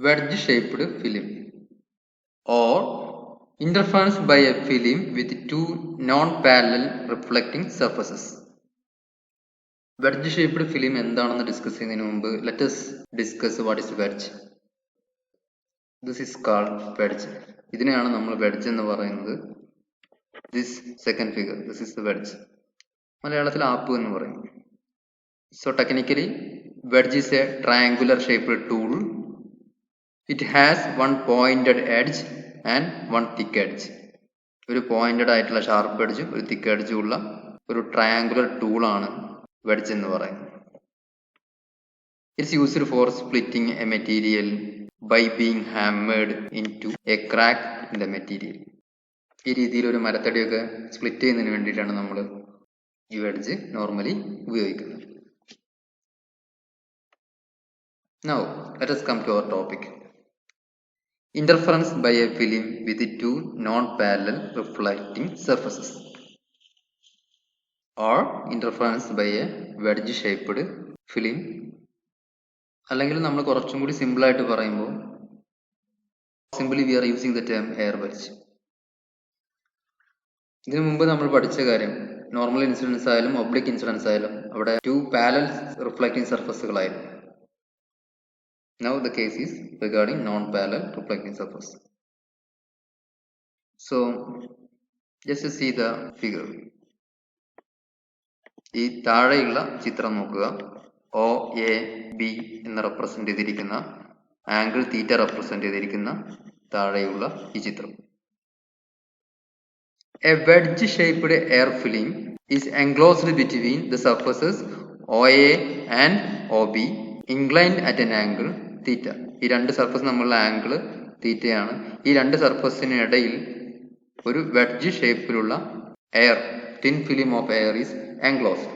wedge-shaped film or interference by a film with two non-parallel reflecting surfaces. Wedge-shaped film എന്താണെന്ന് discuss ചെയ്യുന്നതിന് മുമ്പ് let us discuss what is wedge. This is called wedge. ഇതിനെയാണ് നമ്മൾ wedge എന്ന് പറയുന്നത്. This second figure, this is the wedge. മലയാളത്തിൽ app എന്ന് പറയും. So technically, wedge is a triangular shaped tool. It has one pointed edge and one thick edge. ഒരു pointed ആയിട്ടുള്ള sharp എഡ്ജും ഒരു തിക്ക് എഡ്ജും ഉള്ള ഒരു ട്രയാങ്കുലർ ടൂൾ ആണ് വെഡ്ജ് എന്ന് പറയുന്നത്. It's used for splitting a material by being hammered into a crack in the material. ഈ രീതിയിൽ ഒരു മരത്തടിയൊക്കെ സ്പ്ലിറ്റ് ചെയ്യുന്നതിന് വേണ്ടിയിട്ടാണ് നമ്മൾ ഈ വെഡ്ജ് നോർമലി ഉപയോഗിക്കുന്നത്. Now let us come to our topic. Interference by a film with two non-parallel reflecting surfaces, or interference by a wedge-shaped film. അല്ലെങ്കിൽ നമ്മൾ കുറച്ചും കൂടി സിമ്പിൾ ആയിട്ട് പറയുമ്പോൾ simply we are using the term air wedge. ഇതിനു മുമ്പ് നമ്മൾ പഠിച്ച കാര്യം നോർമൽ ഇൻസിഡൻസ് ആയാലും ഒബ്ലിക് ഇൻസിഡൻസ് ആയാലും അവിടെ ടു പാരലൽ റിഫ്ലക്റ്റിംഗ് സർഫസുകളായിരുന്നു. Now the case is regarding non-parallel reflecting surface. So just to see the figure. ഈ താഴെയുള്ള ചിത്രം നോക്കുക. ഒ എ ബി എന്ന് റെപ്രസെന്റ് ചെയ്തിരിക്കുന്ന ആംഗിൾ തീറ്റ റെപ്രസെന്റ് ചെയ്തിരിക്കുന്ന താഴെയുള്ള ഈ ചിത്രം. A wedge shaped air film is enclosed between the surfaces OA and OB inclined at an angle തീറ്റ. ഈ രണ്ട് സർഫസ് തമ്മിലുള്ള ആംഗിൾ തീറ്റയാണ്. ഈ രണ്ട് സർഫസിനിടയിൽ ഒരു വെഡ്ജ് ഷേപ്പിലുള്ള air thin film of air is enclosed.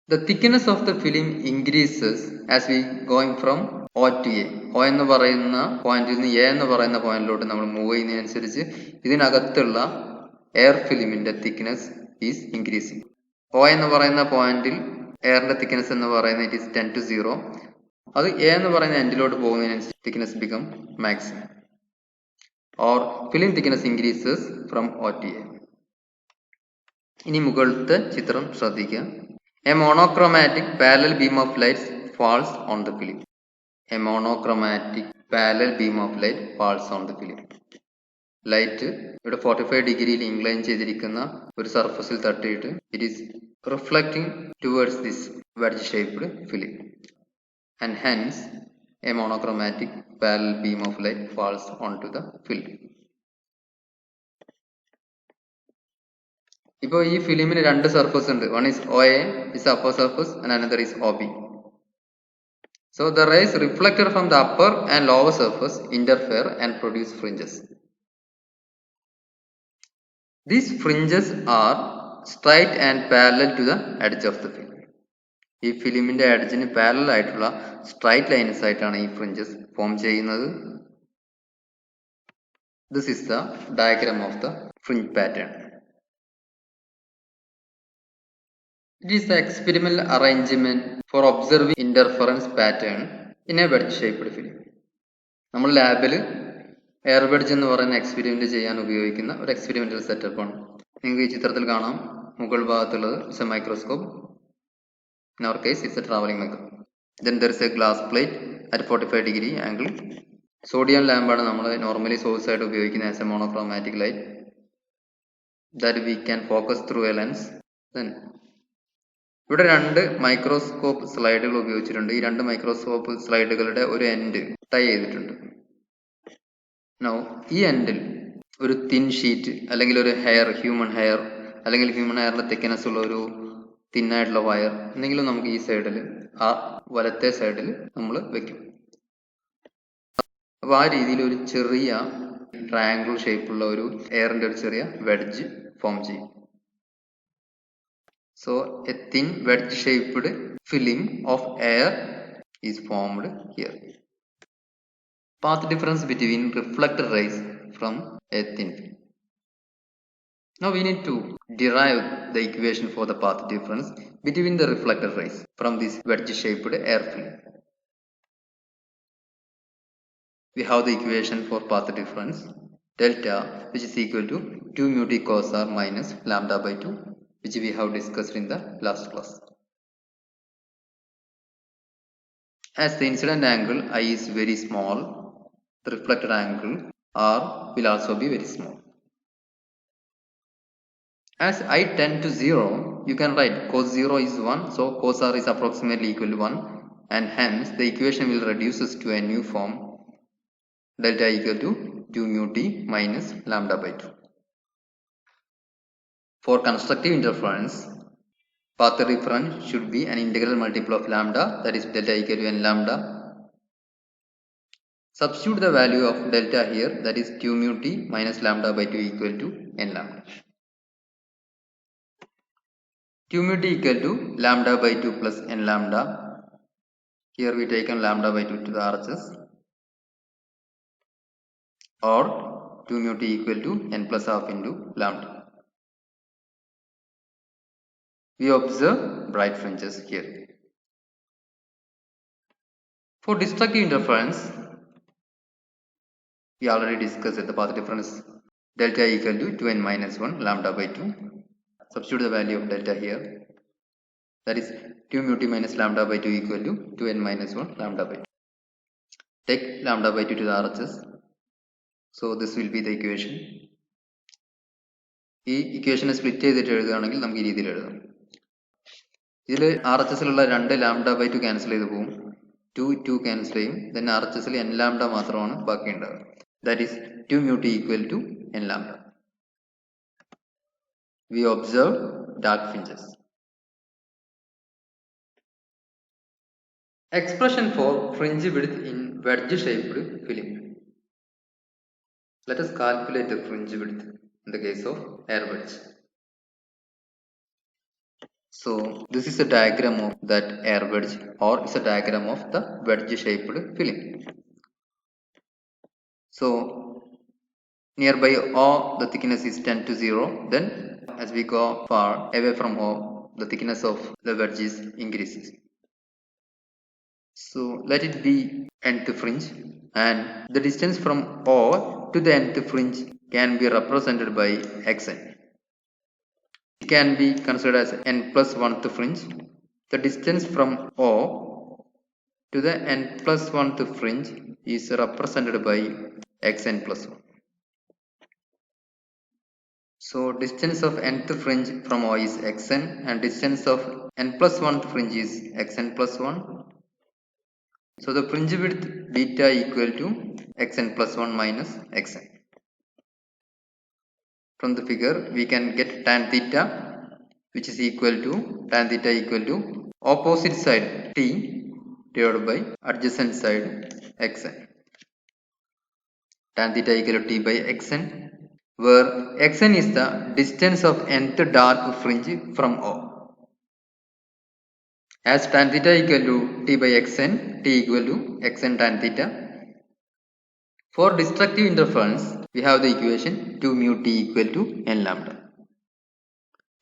The thickness of the film increases as we going from O to A. O എന്ന് പറയുന്ന പോയിന്റിൽ നിന്ന് എ എന്ന് പറയുന്ന പോയിന്റിലോട്ട് നമ്മൾ മൂവ് ചെയ്യുന്നതിനനുസരിച്ച് ഇതിനകത്തുള്ള എയർ ഫിലിമിന്റെ തിക്നെസ് ഈസ് ഇൻക്രീസിങ്. O എന്ന് പറയുന്ന പോയിന്റിൽ എയറിന്റെ തിക്നെസ് എന്ന് പറയുന്നത് ഇറ്റ് ഈസ് 10 to 0. അത് എ എന്ന് പറയുന്ന എൻഡിലോട്ട് പോകുന്നതിനനുസരിച്ച് thickness become maximum or film thickness increases from O to A. ഇനി മുകളിലത്തെ ചിത്രം ശ്രദ്ധിക്കുക. A monochromatic parallel beam of light falls on the film. A monochromatic parallel beam of light falls on the film. Light ഇവിടെ 45 ഡിഗ്രിയിൽ incline ചെയ്തിരിക്കുന്ന ഒരു സർഫസിൽ തട്ടിയിട്ട് it is reflecting towards this wedge shaped film. And hence a monochromatic parallel beam of light falls onto the film. ഇപ്പോൾ ഈ ഫിലിമിന് രണ്ട് surface ഉണ്ട്. One is OA, is the upper surface, and another is OB. So the rays reflected from the upper and lower surface interfere and produce fringes. These fringes are straight and parallel to the edge of the film. ഈ ഫിലിമിന്റെ എഡ്ജിന് parallel ആയിട്ടുള്ള straight lines ആയിട്ടാണ് ഈ fringes form ചെയ്യുന്നത്. This is the diagram of the fringe pattern. It is the experimental arrangement four observing interference pattern in A wedge shaped film. നമ്മൾ ലാബിൽ air wedge എന്ന് പറയുന്ന experiment ചെയ്യാൻ ഉപയോഗിക്കുന്ന ഒരു എക്സ്പെരിമെന്റൽ സെറ്റപ്പ് ആണ്. നിങ്ങൾക്ക് ഈ ചിത്രത്തിൽ കാണാം. മുകൾ ഭാഗത്തുള്ളത് it's a microscope. In our case, it's a traveling microscope. Then there is a glass plate at 45 degree angle. Sodium lamp ആണ് നമ്മൾ നോർമലി സോഴ്സ് ആയിട്ട് ഉപയോഗിക്കുന്നത് as A monochromatic light that we can focus through a lens. Then ഇവിടെ രണ്ട് microscope സ്ലൈഡുകൾ ഉപയോഗിച്ചിട്ടുണ്ട്. ഈ രണ്ട് മൈക്രോസ്കോപ്പ് സ്ലൈഡുകളുടെ ഒരു എൻഡ് ടൈ ചെയ്തിട്ടുണ്ട്. Now ഈ എൻഡിൽ ഒരു തിൻ ഷീറ്റ് അല്ലെങ്കിൽ ഒരു ഹെയർ, ഹ്യൂമൻ ഹെയർ അല്ലെങ്കിൽ ഹ്യൂമൻ ഹെയറിന്റെ തിക്നെസ് ഉള്ള ഒരു തിന്നായിട്ടുള്ള വയർ എന്തെങ്കിലും നമുക്ക് ഈ സൈഡിൽ ആ വലത്തെ സൈഡിൽ നമ്മൾ വെക്കും. അപ്പൊ ആ രീതിയിൽ ഒരു ചെറിയ ട്രയാങ്കിൾ ഷേപ്പുള്ള ഒരു എയറിന്റെ ഒരു ചെറിയ വെഡ്ജ് ഫോം ചെയ്യും. So A thin wedge shaped film of air is formed here. Path difference between reflected rays from a thin film. Now we need to derive the equation for the path difference between the reflected rays from this wedge shaped air film. we have the equation for path difference delta, which is equal to 2 mu t cos r minus lambda by 2, which we have discussed in the last class. As the incident angle I is very small, the reflected angle r will also be very small. As I tend to 0, you can write cos 0 is 1, so cos r is approximately equal to 1, and hence the equation will reduce us to a new form delta equal to 2 mu t minus lambda by 2. For constructive interference, path difference should be an integral multiple of lambda, that is delta equal to n lambda. Substitute the value of delta here, that is 2 mu t minus lambda by 2 equal to n lambda. 2 mu t equal to lambda by 2 plus n lambda. Here we taken lambda by 2 to the RHS, or 2 mu t equal to n plus half into lambda. We observe bright fringes here. For destructive interference, we already discussed the path difference delta equal to 2n minus 1 lambda by 2. Substitute the value of delta here, that is 2 mu t minus lambda by 2 equal to 2n minus 1 lambda by 2. Take lambda by 2 to the RHS, so this will be the equation. ഈ ഇക്വേഷനെ split ചെയ്തിട്ട് എഴുതുകയാണെങ്കിൽ നമുക്ക് ഈ രീതിയിൽ എഴുതാം. ഇതിൽ RHSലുള്ള 2 lambda by 2 cancel ചെയ്ത് പോകും, 2 ക്യാൻസൽ ചെയ്യും, then RHSൽ n ലാംഡ മാത്രമാണ് ബാക്കി ഉണ്ടാവുക, that is 2 mu t equal to n lambda. We observe dark fringes. Expression for fringe width in wedge shaped film. Let us calculate the fringe width in the case of air wedge. So this is a diagram of that air wedge, or is a diagram of the wedge shaped film. So nearby O the thickness is 10 to 0, then as we go far away from O the thickness of the wedge is increases. So let it be nth fringe, and the distance from O to the nth fringe can be represented by xn. It can be considered as n plus 1th fringe. The distance from O to the n plus 1th fringe is represented by xn plus 1. So distance of nth fringe from O is xn, and distance of n plus 1th fringe is xn plus 1. So the fringe width beta equal to xn plus 1 minus xn. From the figure we can get tan theta, which is equal to tan theta equal to opposite side t divided by adjacent side xn. Tan theta equal to t by xn, where xn is the distance of nth dark fringe from O. As tan theta equal to t by xn, t equal to xn tan theta. For destructive interference, we have the equation 2 mu t equal to n lambda.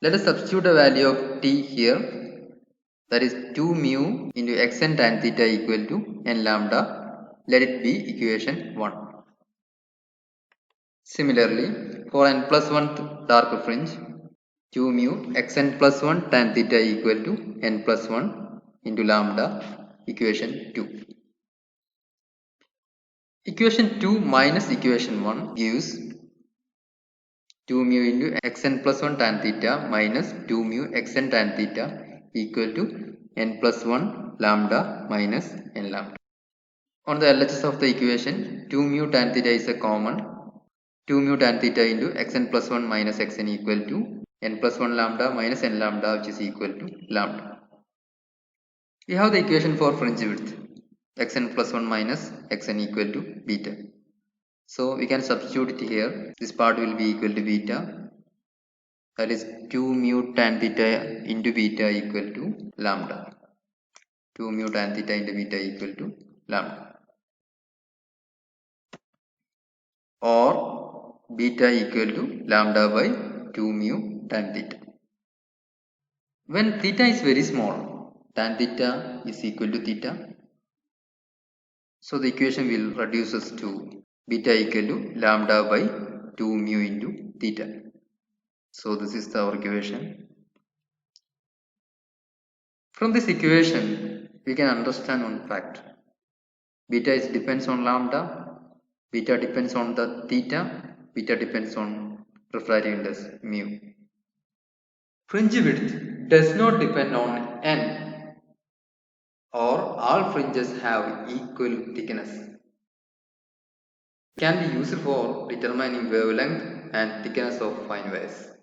Let us substitute the value of t here, that is 2 mu into xn tan theta equal to n lambda. Let it be equation 1. Similarly, for n plus 1th dark fringe, 2 mu xn plus 1 tan theta equal to n plus 1 into lambda, equation 2. Equation 2 minus equation 1 gives 2 mu into xn plus 1 tan theta minus 2 mu xn tan theta equal to n plus 1 lambda minus n lambda. On the LHS of the equation, 2 mu tan theta is a common. 2 mu tan theta into xn plus 1 minus xn equal to n plus 1 lambda minus n lambda, which is equal to lambda. We have the equation for fringe width, xn plus 1 minus xn equal to beta. So we can substitute it here. This part will be equal to beta, that is 2 mu tan theta into beta equal to lambda. 2 mu tan theta into beta equal to lambda, or beta equal to lambda by 2 mu tan theta. When theta is very small, tan theta is equal to theta. So the equation will reduce us to beta equal to lambda by 2 mu into theta. So this is our equation. From this equation, we can understand one fact. Beta is depends on lambda, beta depends on the theta, beta depends on refractive index mu. Fringe width does not depend on n, or all fringes have equal thickness. Can be used for determining wavelength and thickness of fine wires.